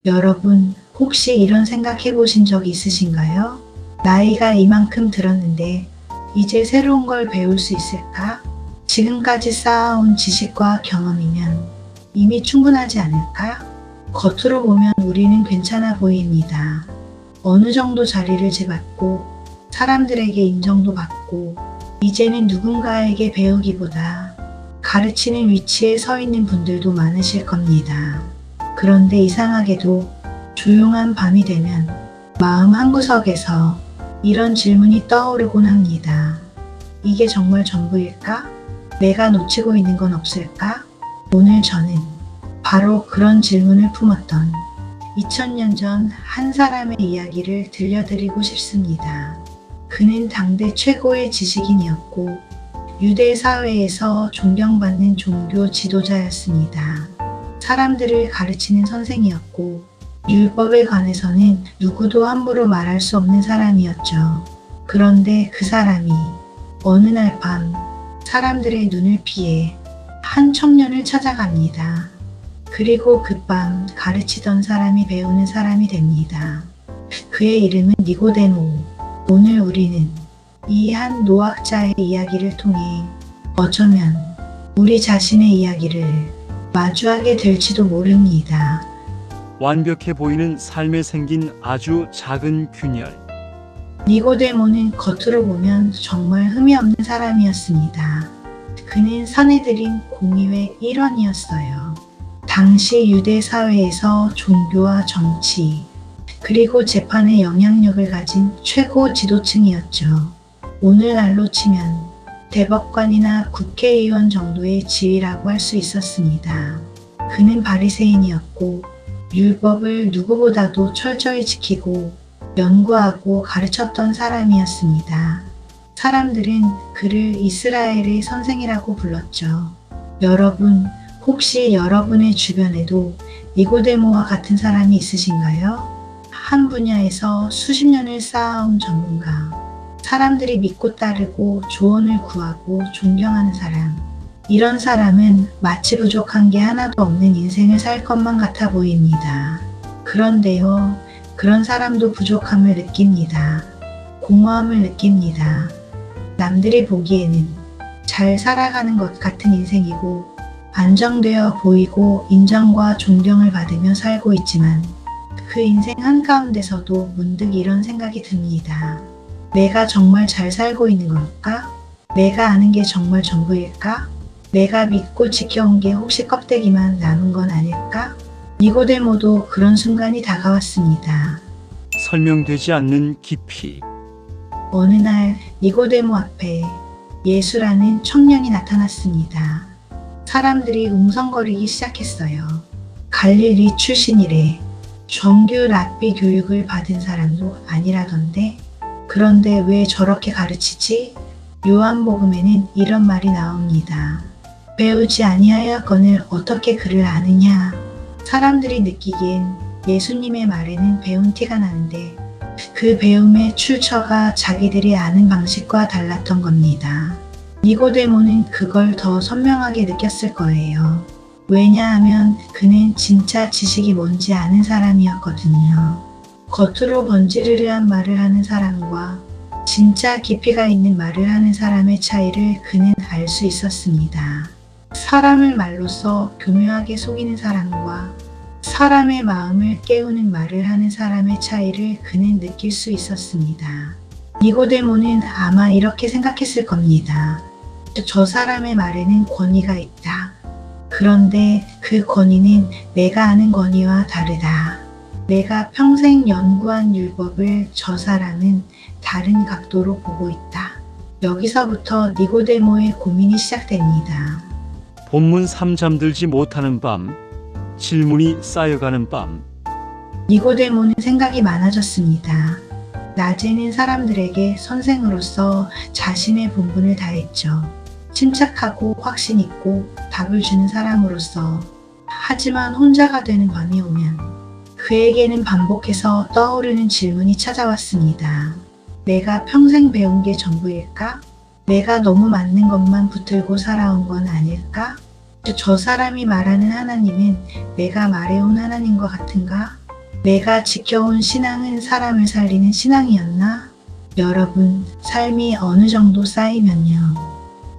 여러분, 혹시 이런 생각 해보신 적 있으신가요? 나이가 이만큼 들었는데 이제 새로운 걸 배울 수 있을까? 지금까지 쌓아온 지식과 경험이면 이미 충분하지 않을까? 겉으로 보면 우리는 괜찮아 보입니다. 어느 정도 자리를 잡았고 사람들에게 인정도 받고 이제는 누군가에게 배우기보다 가르치는 위치에 서 있는 분들도 많으실 겁니다. 그런데 이상하게도 조용한 밤이 되면 마음 한구석에서 이런 질문이 떠오르곤 합니다. 이게 정말 전부일까? 내가 놓치고 있는 건 없을까? 오늘 저는 바로 그런 질문을 품었던 2000년 전 한 사람의 이야기를 들려드리고 싶습니다. 그는 당대 최고의 지식인이었고 유대 사회에서 존경받는 종교 지도자였습니다. 사람들을 가르치는 선생이었고 율법에 관해서는 누구도 함부로 말할 수 없는 사람이었죠. 그런데 그 사람이 어느 날 밤 사람들의 눈을 피해 한 청년을 찾아갑니다. 그리고 그 밤 가르치던 사람이 배우는 사람이 됩니다. 그의 이름은 니고데모. 오늘 우리는 이 한 노학자의 이야기를 통해 어쩌면 우리 자신의 이야기를 마주하게 될지도 모릅니다. 완벽해 보이는 삶에 생긴 아주 작은 균열. 니고데모는 겉으로 보면 정말 흠이 없는 사람이었습니다. 그는 사내들인 공의회 일원이었어요. 당시 유대 사회에서 종교와 정치, 그리고 재판의 영향력을 가진 최고 지도층이었죠. 오늘날로 치면 대법관이나 국회의원 정도의 지위라고 할 수 있었습니다. 그는 바리새인이었고 율법을 누구보다도 철저히 지키고 연구하고 가르쳤던 사람이었습니다. 사람들은 그를 이스라엘의 선생이라고 불렀죠. 여러분, 혹시 여러분의 주변에도 니고데모와 같은 사람이 있으신가요? 한 분야에서 수십 년을 쌓아온 전문가, 사람들이 믿고 따르고 조언을 구하고 존경하는 사람. 이런 사람은 마치 부족한 게 하나도 없는 인생을 살 것만 같아 보입니다. 그런데요, 그런 사람도 부족함을 느낍니다. 공허함을 느낍니다. 남들이 보기에는 잘 살아가는 것 같은 인생이고 안정되어 보이고 인정과 존경을 받으며 살고 있지만 그 인생 한가운데서도 문득 이런 생각이 듭니다. 내가 정말 잘 살고 있는 걸까? 내가 아는 게 정말 전부일까? 내가 믿고 지켜온 게 혹시 껍데기만 남은 건 아닐까? 니고데모도 그런 순간이 다가왔습니다. 설명되지 않는 깊이. 어느 날 니고데모 앞에 예수라는 청년이 나타났습니다. 사람들이 웅성거리기 시작했어요. 갈릴리 출신이래. 정규 랍비 교육을 받은 사람도 아니라던데. 그런데 왜 저렇게 가르치지? 요한복음에는 이런 말이 나옵니다. 배우지 아니하였거늘 어떻게 그를 아느냐? 사람들이 느끼기엔 예수님의 말에는 배운 티가 나는데 그 배움의 출처가 자기들이 아는 방식과 달랐던 겁니다. 니고데모는 그걸 더 선명하게 느꼈을 거예요. 왜냐하면 그는 진짜 지식이 뭔지 아는 사람이었거든요. 겉으로 번지르르한 말을 하는 사람과 진짜 깊이가 있는 말을 하는 사람의 차이를 그는 알 수 있었습니다. 사람을 말로써 교묘하게 속이는 사람과 사람의 마음을 깨우는 말을 하는 사람의 차이를 그는 느낄 수 있었습니다. 니고데모는 아마 이렇게 생각했을 겁니다. 저 사람의 말에는 권위가 있다. 그런데 그 권위는 내가 아는 권위와 다르다. 내가 평생 연구한 율법을 저 사람은 다른 각도로 보고 있다. 여기서부터 니고데모의 고민이 시작됩니다. 본문 3 잠들지 못하는 밤. 질문이 쌓여가는 밤. 니고데모는 생각이 많아졌습니다. 낮에는 사람들에게 선생으로서 자신의 본분을 다했죠. 침착하고 확신 있고 답을 주는 사람으로서. 하지만 혼자가 되는 밤이 오면 그에게는 반복해서 떠오르는 질문이 찾아왔습니다. 내가 평생 배운 게 전부일까? 내가 너무 맞는 것만 붙들고 살아온 건 아닐까? 저 사람이 말하는 하나님은 내가 말해온 하나님과 같은가? 내가 지켜온 신앙은 사람을 살리는 신앙이었나? 여러분, 삶이 어느 정도 쌓이면요.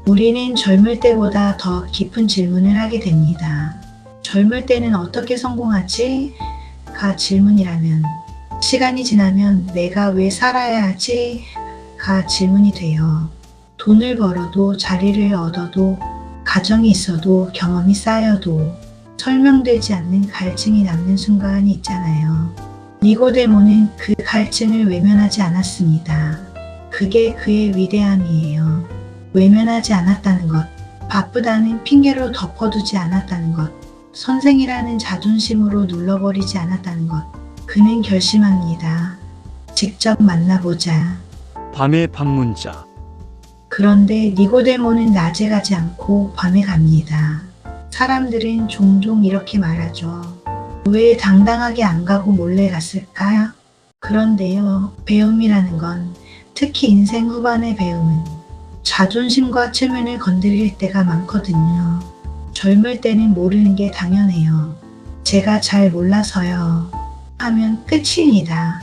우리는 젊을 때보다 더 깊은 질문을 하게 됩니다. 젊을 때는 어떻게 성공하지? 가 질문이라면, 시간이 지나면 내가 왜 살아야 하지? 가 질문이 돼요. 돈을 벌어도 자리를 얻어도 가정이 있어도 경험이 쌓여도 설명되지 않는 갈증이 남는 순간이 있잖아요. 니고데모는 그 갈증을 외면하지 않았습니다. 그게 그의 위대함이에요. 외면하지 않았다는 것, 바쁘다는 핑계로 덮어두지 않았다는 것, 선생이라는 자존심으로 눌러버리지 않았다는 것. 그는 결심합니다. 직접 만나보자. 밤의 방문자. 그런데 니고데모는 낮에 가지 않고 밤에 갑니다. 사람들은 종종 이렇게 말하죠. 왜 당당하게 안 가고 몰래 갔을까요? 그런데요, 배움이라는 건, 특히 인생 후반의 배움은 자존심과 체면을 건드릴 때가 많거든요. 젊을 때는 모르는 게 당연해요. 제가 잘 몰라서요. 하면 끝입니다.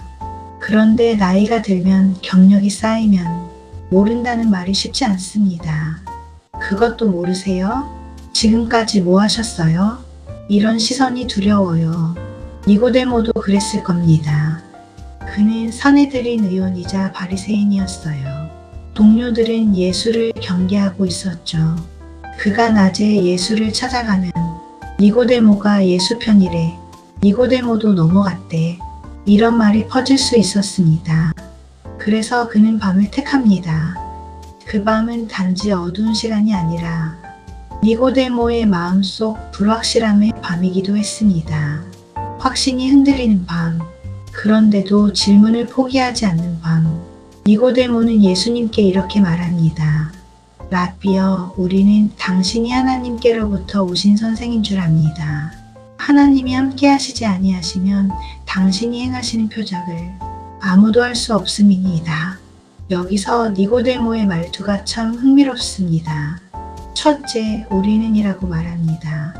그런데 나이가 들면 경력이 쌓이면 모른다는 말이 쉽지 않습니다. 그것도 모르세요? 지금까지 뭐 하셨어요? 이런 시선이 두려워요. 니고데모도 그랬을 겁니다. 그는 사내들인 의원이자 바리새인이었어요. 동료들은 예수를 경계하고 있었죠. 그가 낮에 예수를 찾아가면 니고데모가 예수 편이래. 니고데모도 넘어갔대. 이런 말이 퍼질 수 있었습니다. 그래서 그는 밤을 택합니다. 그 밤은 단지 어두운 시간이 아니라 니고데모의 마음속 불확실함의 밤이기도 했습니다. 확신이 흔들리는 밤, 그런데도 질문을 포기하지 않는 밤. 니고데모는 예수님께 이렇게 말합니다. 라비여, 우리는 당신이 하나님께로부터 오신 선생인 줄 압니다. 하나님이 함께 하시지 아니하시면 당신이 행하시는 표적을 아무도 할 수 없음이니이다. 여기서 니고데모의 말투가 참 흥미롭습니다. 첫째, 우리는이라고 말합니다.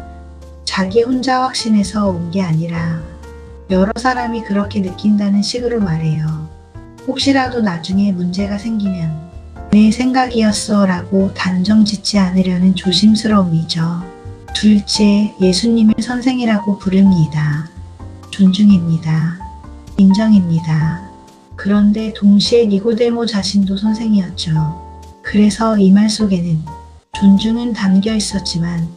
자기 혼자 확신해서 온 게 아니라 여러 사람이 그렇게 느낀다는 식으로 말해요. 혹시라도 나중에 문제가 생기면 내 생각이었어 라고 단정 짓지 않으려는 조심스러움이죠. 둘째, 예수님을 선생이라고 부릅니다. 존중입니다. 인정입니다. 그런데 동시에 니고데모 자신도 선생이었죠. 그래서 이 말 속에는 존중은 담겨 있었지만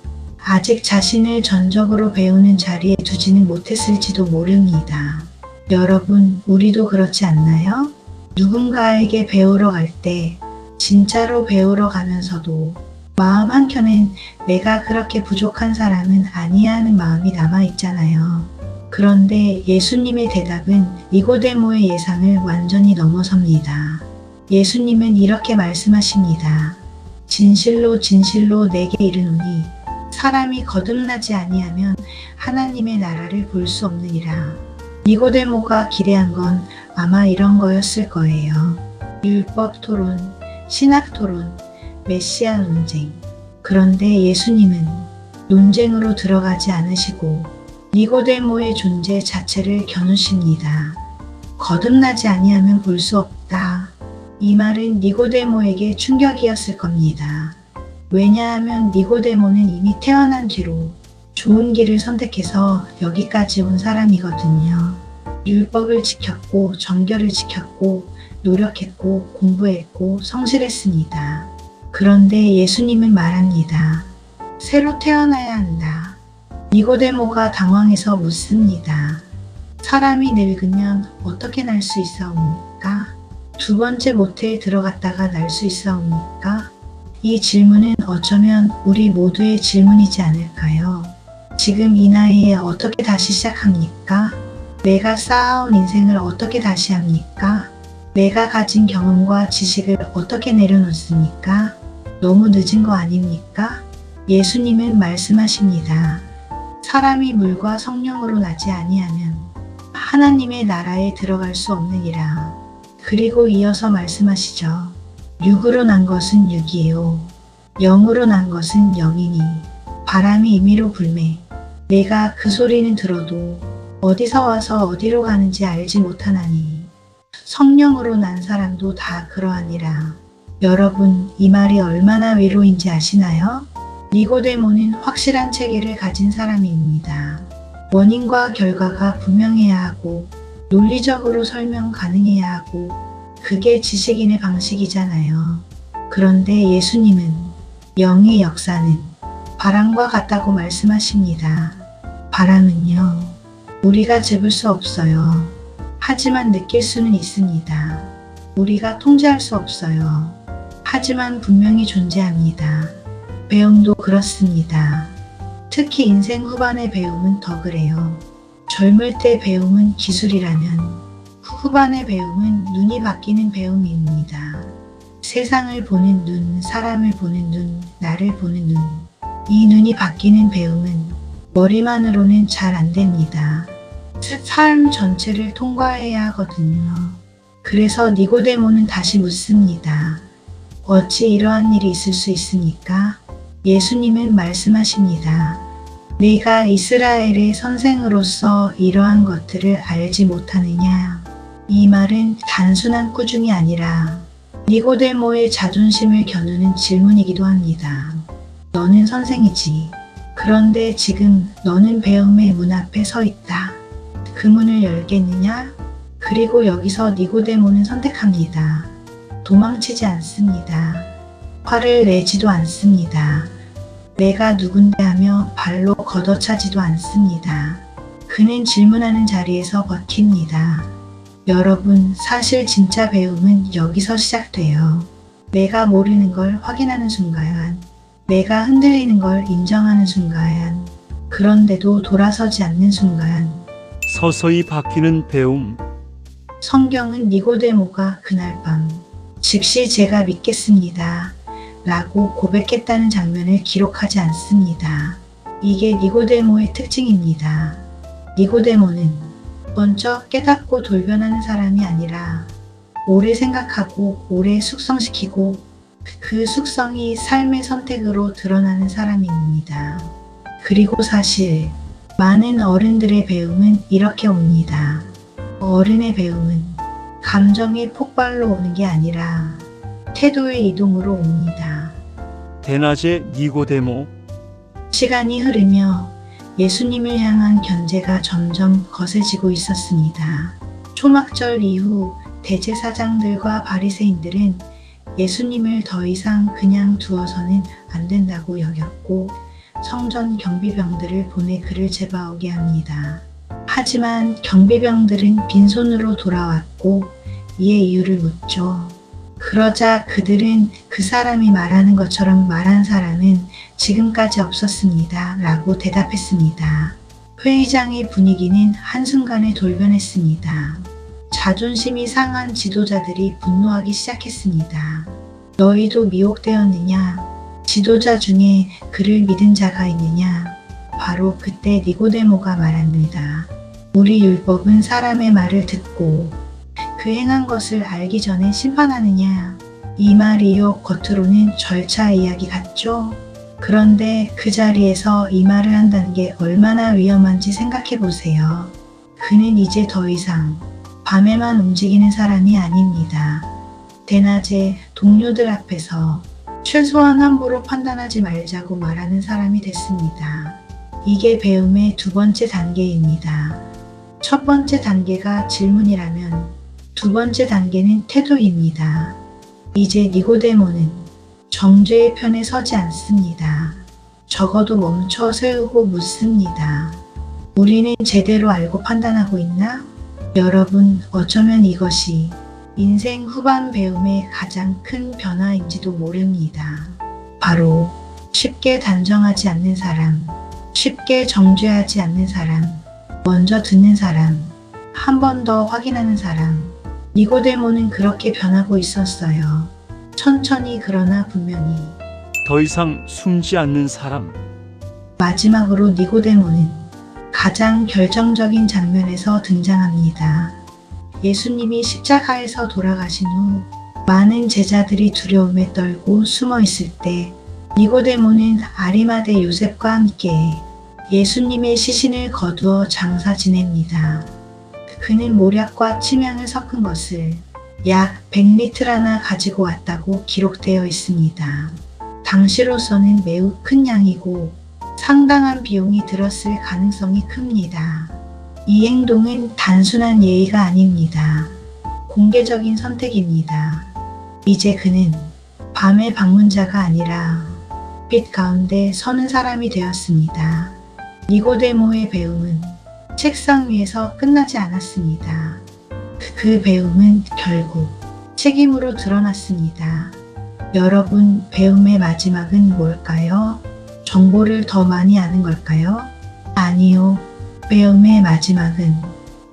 아직 자신을 전적으로 배우는 자리에 두지는 못했을지도 모릅니다. 여러분, 우리도 그렇지 않나요? 누군가에게 배우러 갈 때 진짜로 배우러 가면서도 마음 한켠엔 내가 그렇게 부족한 사람은 아니야 하는 마음이 남아있잖아요. 그런데 예수님의 대답은 니고데모의 예상을 완전히 넘어섭니다. 예수님은 이렇게 말씀하십니다. 진실로 진실로 내게 이르노니 사람이 거듭나지 아니하면 하나님의 나라를 볼 수 없느니라. 니고데모가 기대한 건 아마 이런 거였을 거예요. 율법 토론, 신학 토론, 메시아 논쟁. 그런데 예수님은 논쟁으로 들어가지 않으시고 니고데모의 존재 자체를 겨누십니다. 거듭나지 아니하면 볼 수 없다. 이 말은 니고데모에게 충격이었을 겁니다. 왜냐하면 니고데모는 이미 태어난 뒤로 좋은 길을 선택해서 여기까지 온 사람이거든요. 율법을 지켰고 정결을 지켰고 노력했고 공부했고 성실했습니다. 그런데 예수님은 말합니다. 새로 태어나야 한다. 니고데모가 당황해서 묻습니다. 사람이 늙으면 어떻게 날 수 있사옵니까? 두 번째 모태에 들어갔다가 날 수 있사옵니까? 이 질문은 어쩌면 우리 모두의 질문이지 않을까요? 지금 이 나이에 어떻게 다시 시작합니까? 내가 쌓아온 인생을 어떻게 다시 합니까? 내가 가진 경험과 지식을 어떻게 내려놓습니까? 너무 늦은 거 아닙니까? 예수님은 말씀하십니다. 사람이 물과 성령으로 나지 아니하면 하나님의 나라에 들어갈 수 없느니라. 그리고 이어서 말씀하시죠. 육으로 난 것은 육이요 영으로 난 것은 영이니 바람이 임의로 불매 내가 그 소리는 들어도 어디서 와서 어디로 가는지 알지 못하나니 성령으로 난 사람도 다 그러하니라. 여러분, 이 말이 얼마나 위로인지 아시나요? 니고데모는 확실한 체계를 가진 사람입니다. 원인과 결과가 분명해야 하고 논리적으로 설명 가능해야 하고 그게 지식인의 방식이잖아요. 그런데 예수님은 영의 역사는 바람과 같다고 말씀하십니다. 바람은요, 우리가 잡을 수 없어요. 하지만 느낄 수는 있습니다. 우리가 통제할 수 없어요. 하지만 분명히 존재합니다. 배움도 그렇습니다. 특히 인생 후반의 배움은 더 그래요. 젊을 때 배움은 기술이라면 후반의 배움은 눈이 바뀌는 배움입니다. 세상을 보는 눈, 사람을 보는 눈, 나를 보는 눈. 이 눈이 바뀌는 배움은 머리만으로는 잘 안 됩니다. 삶 전체를 통과해야 하거든요. 그래서 니고데모는 다시 묻습니다. 어찌 이러한 일이 있을 수 있습니까? 예수님은 말씀하십니다. 네가 이스라엘의 선생으로서 이러한 것들을 알지 못하느냐? 이 말은 단순한 꾸중이 아니라 니고데모의 자존심을 겨누는 질문이기도 합니다. 너는 선생이지. 그런데 지금 너는 배움의 문 앞에 서 있다. 그 문을 열겠느냐? 그리고 여기서 니고데모는 선택합니다. 도망치지 않습니다. 화를 내지도 않습니다. 내가 누군데 하며 발로 걷어차지도 않습니다. 그는 질문하는 자리에서 버팁니다. 여러분, 사실 진짜 배움은 여기서 시작돼요. 내가 모르는 걸 확인하는 순간, 내가 흔들리는 걸 인정하는 순간, 그런데도 돌아서지 않는 순간. 서서히 바뀌는 배움. 성경은 니고데모가 그날 밤 즉시 제가 믿겠습니다 라고 고백했다는 장면을 기록하지 않습니다. 이게 니고데모의 특징입니다. 니고데모는 먼저 깨닫고 돌변하는 사람이 아니라 오래 생각하고 오래 숙성시키고 그 숙성이 삶의 선택으로 드러나는 사람입니다. 그리고 사실 많은 어른들의 배움은 이렇게 옵니다. 어른의 배움은 감정의 폭발로 오는 게 아니라 태도의 이동으로 옵니다. 대낮에 니고데모. 시간이 흐르며 예수님을 향한 견제가 점점 거세지고 있었습니다. 초막절 이후 대제사장들과 바리새인들은 예수님을 더 이상 그냥 두어서는 안 된다고 여겼고 성전 경비병들을 보내 그를 잡아오게 합니다. 하지만 경비병들은 빈손으로 돌아왔고 이의 이유를 묻죠. 그러자 그들은 그 사람이 말하는 것처럼 말한 사람은 지금까지 없었습니다 라고 대답했습니다. 회의장의 분위기는 한순간에 돌변했습니다. 자존심이 상한 지도자들이 분노하기 시작했습니다. 너희도 미혹되었느냐? 지도자 중에 그를 믿은 자가 있느냐? 바로 그때 니고데모가 말합니다. 우리 율법은 사람의 말을 듣고 그 행한 것을 알기 전에 심판하느냐? 이 말이요, 겉으로는 절차 이야기 같죠? 그런데 그 자리에서 이 말을 한다는 게 얼마나 위험한지 생각해 보세요. 그는 이제 더 이상 밤에만 움직이는 사람이 아닙니다. 대낮에 동료들 앞에서 최소한 함부로 판단하지 말자고 말하는 사람이 됐습니다. 이게 배움의 두 번째 단계입니다. 첫 번째 단계가 질문이라면 두 번째 단계는 태도입니다. 이제 니고데모는 정죄의 편에 서지 않습니다. 적어도 멈춰 세우고 묻습니다. 우리는 제대로 알고 판단하고 있나? 여러분, 어쩌면 이것이 인생 후반 배움의 가장 큰 변화인지도 모릅니다. 바로 쉽게 단정하지 않는 사람, 쉽게 정죄하지 않는 사람, 먼저 듣는 사람, 한 번 더 확인하는 사람. 니고데모는 그렇게 변하고 있었어요. 천천히 그러나 분명히. 더 이상 숨지 않는 사람. 마지막으로 니고데모는 가장 결정적인 장면에서 등장합니다. 예수님이 십자가에서 돌아가신 후 많은 제자들이 두려움에 떨고 숨어 있을 때 니고데모는 아리마대 요셉과 함께 예수님의 시신을 거두어 장사 지냅니다. 그는 모략과 침향을 섞은 것을 약 100리터나 가지고 왔다고 기록되어 있습니다. 당시로서는 매우 큰 양이고 상당한 비용이 들었을 가능성이 큽니다. 이 행동은 단순한 예의가 아닙니다. 공개적인 선택입니다. 이제 그는 밤의 방문자가 아니라 빛 가운데 서는 사람이 되었습니다. 니고데모의 배움은 책상 위에서 끝나지 않았습니다. 그 배움은 결국 책임으로 드러났습니다. 여러분, 배움의 마지막은 뭘까요? 정보를 더 많이 아는 걸까요? 아니요. 배움의 마지막은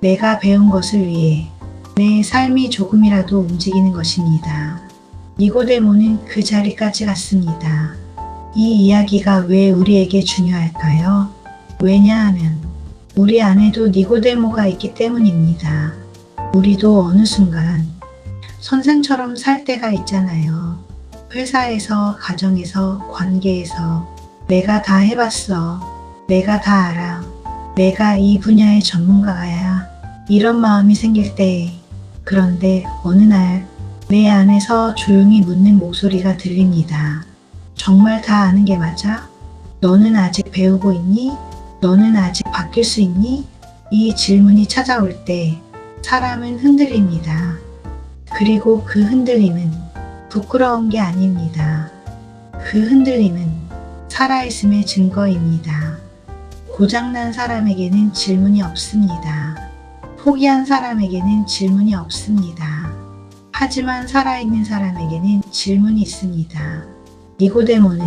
내가 배운 것을 위해 내 삶이 조금이라도 움직이는 것입니다. 니고데모는 그 자리까지 갔습니다. 이 이야기가 왜 우리에게 중요할까요? 왜냐하면 우리 안에도 니고데모가 있기 때문입니다. 우리도 어느 순간 선생처럼 살 때가 있잖아요. 회사에서, 가정에서, 관계에서 내가 다 해봤어. 내가 다 알아. 내가 이 분야의 전문가야. 이런 마음이 생길 때, 그런데 어느 날 내 안에서 조용히 묻는 목소리가 들립니다. 정말 다 아는 게 맞아? 너는 아직 배우고 있니? 너는 아직 바뀔 수 있니? 이 질문이 찾아올 때 사람은 흔들립니다. 그리고 그 흔들림은 부끄러운 게 아닙니다. 그 흔들림은 살아있음의 증거입니다. 고장난 사람에게는 질문이 없습니다. 포기한 사람에게는 질문이 없습니다. 하지만 살아있는 사람에게는 질문이 있습니다. 니고데모는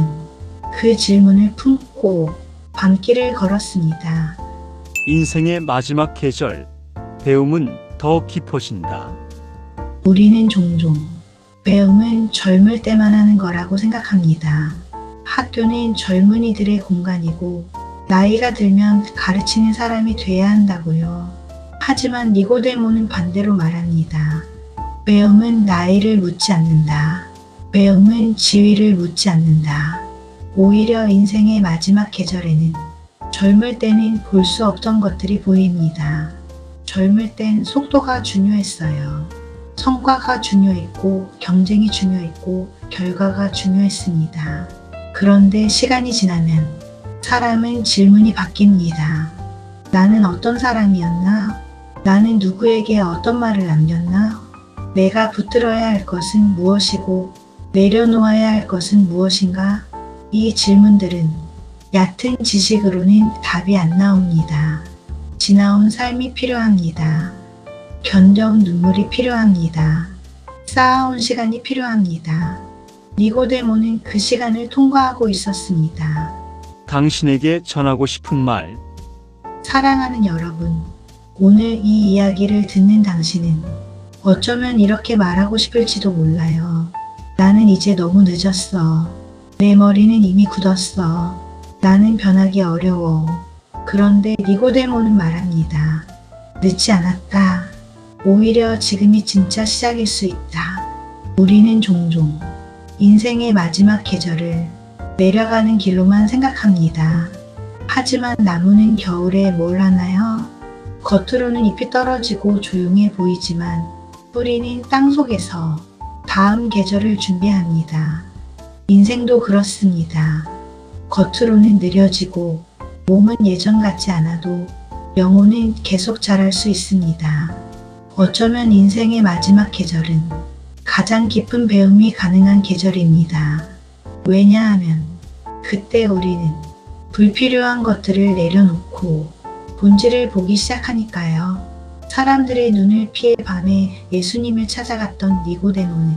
그 질문을 품고 밤길을 걸었습니다. 인생의 마지막 계절, 배움은 더 깊어진다. 우리는 종종 배움은 젊을 때만 하는 거라고 생각합니다. 학교는 젊은이들의 공간이고 나이가 들면 가르치는 사람이 돼야 한다고요. 하지만 니고데모는 반대로 말합니다. 배움은 나이를 묻지 않는다. 배움은 지위를 묻지 않는다. 오히려 인생의 마지막 계절에는 젊을 때는 볼 수 없던 것들이 보입니다. 젊을 땐 속도가 중요했어요. 성과가 중요했고 경쟁이 중요했고 결과가 중요했습니다. 그런데 시간이 지나면 사람은 질문이 바뀝니다. 나는 어떤 사람이었나? 나는 누구에게 어떤 말을 남겼나? 내가 붙들어야 할 것은 무엇이고 내려놓아야 할 것은 무엇인가? 이 질문들은 얕은 지식으로는 답이 안 나옵니다. 지나온 삶이 필요합니다. 견뎌온 눈물이 필요합니다. 쌓아온 시간이 필요합니다. 니고데모는 그 시간을 통과하고 있었습니다. 당신에게 전하고 싶은 말. 사랑하는 여러분, 오늘 이 이야기를 듣는 당신은 어쩌면 이렇게 말하고 싶을지도 몰라요. 나는 이제 너무 늦었어. 내 머리는 이미 굳었어. 나는 변하기 어려워. 그런데 니고데모는 말합니다. 늦지 않았다. 오히려 지금이 진짜 시작일 수 있다. 우리는 종종 인생의 마지막 계절을 내려가는 길로만 생각합니다. 하지만 나무는 겨울에 뭘 하나요? 겉으로는 잎이 떨어지고 조용해 보이지만 뿌리는 땅 속에서 다음 계절을 준비합니다. 인생도 그렇습니다. 겉으로는 느려지고 몸은 예전 같지 않아도 영혼은 계속 자랄 수 있습니다. 어쩌면 인생의 마지막 계절은 가장 깊은 배움이 가능한 계절입니다. 왜냐하면 그때 우리는 불필요한 것들을 내려놓고 본질을 보기 시작하니까요. 사람들의 눈을 피해 밤에 예수님을 찾아갔던 니고데모는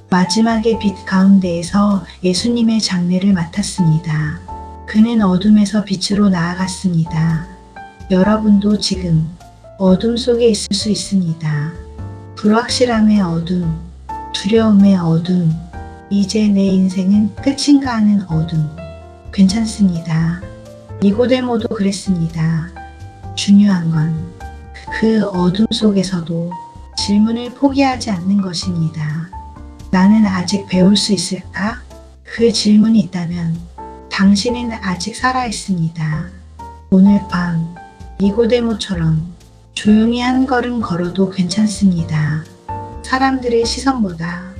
마지막의 빛 가운데에서 예수님의 장례를 맡았습니다. 그는 어둠에서 빛으로 나아갔습니다. 여러분도 지금 어둠 속에 있을 수 있습니다. 불확실함의 어둠, 두려움의 어둠, 이제 내 인생은 끝인가 하는 어둠. 괜찮습니다. 니고데모도 그랬습니다. 중요한 건 그 어둠 속에서도 질문을 포기하지 않는 것입니다. 나는 아직 배울 수 있을까? 그 질문이 있다면 당신은 아직 살아있습니다. 오늘 밤 니고데모처럼 조용히 한 걸음 걸어도 괜찮습니다. 사람들의 시선보다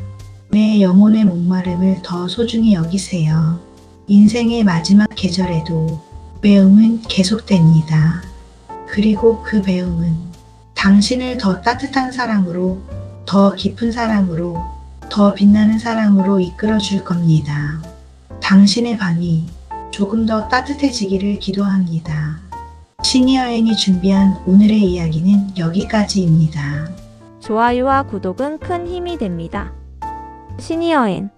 내 영혼의 목마름을 더 소중히 여기세요. 인생의 마지막 계절에도 배움은 계속됩니다. 그리고 그 배움은 당신을 더 따뜻한 사람으로, 더 깊은 사람으로, 더 빛나는 사람으로 이끌어 줄 겁니다. 당신의 밤이 조금 더 따뜻해지기를 기도합니다. 시니어앤이 준비한 오늘의 이야기는 여기까지입니다. 좋아요와 구독은 큰 힘이 됩니다. 시니어엔